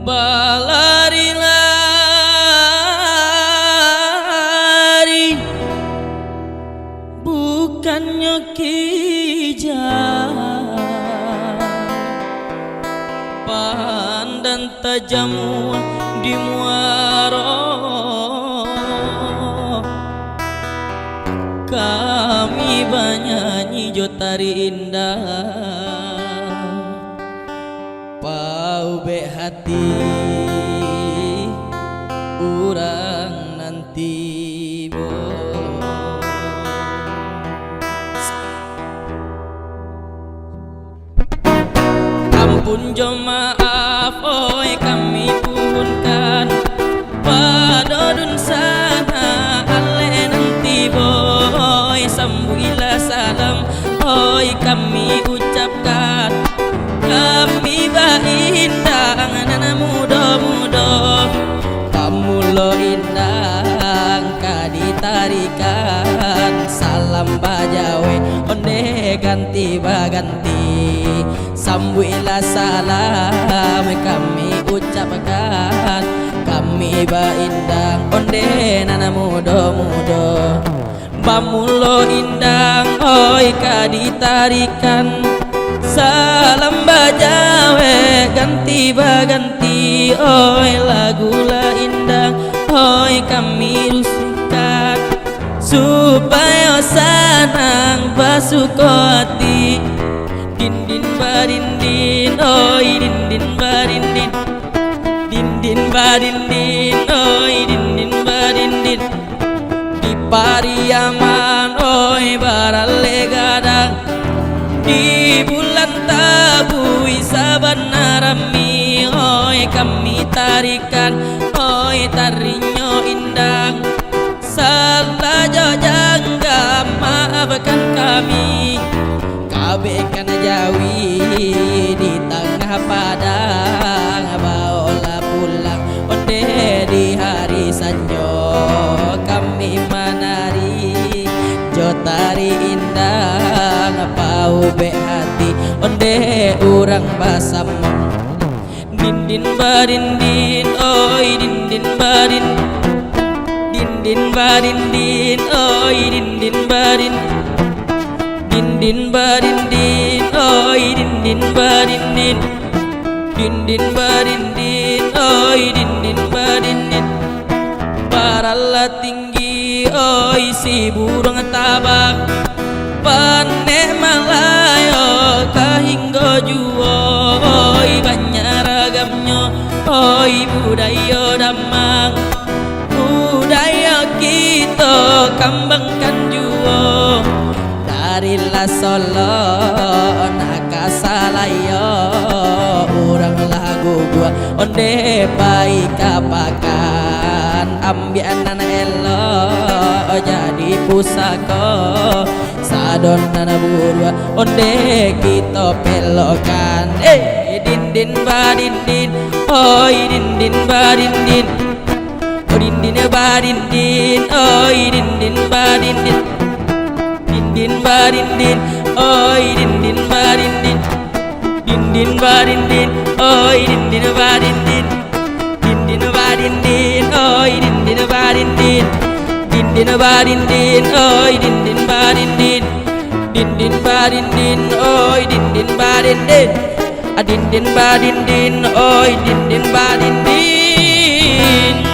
Balari-lari bukannya kijang, pandan tajam di muaro. Kami banyanyi jotari indah, pau be hati urang nanti bo. Ampun jo maaf oi kami puhunkan padodun sana ale nanti boy, sambuilah salam oi kami ucapkan. Kami bahindang nana mudo-mudo, pamulo indang kaditarikan. Salam bajawe onde ganti baganti, sambuilah salam kami ucapkan. Kami bahindang onde nana mudo-mudo, pamulo indang oi kaditarikan. Salam bajawe ganti baganti, oi lagulah indah oi kami rusikan. Supaya sanang basukoti din din barindin oi din din barindin, din din barindin oi din din barindin. Di Pariaman oi baralle gadang, di bulan tabui saban narami oi kami tarikan. Oi tarinyo indang serta jojangga maafkan kami. Kabekan jawi di tengah padang, baolah pulang onde di hari sanjo. Kami menari jotari indah, pau be hati onde urang basamong. Din din barindin oi din din barin, din din barindin oi din din barin, din din barindin oi din din barindin, din din barindin oi din din barindin. Parala tinggi oi si burung tabak, panek malayo kahinggo juo. Oi banyak ragamnya oi budaya damang, budaya kita kembangkan juo. Darilah Solo nakasalayo, urang lagu gua onde baik kapakan. Ambian nana elo jadi pusaka, sadon nana burwa onde kita pelokan. Din din badindin oi din din badindin, din din badindin oi din din badindin, din din badindin oi din din badindin, din din badindin oi din din badindin, din din badindin oi din din badindin, din din badindin oi din din badindin, din din badindin oi din din badindin, adin din badindin oi din din badindin.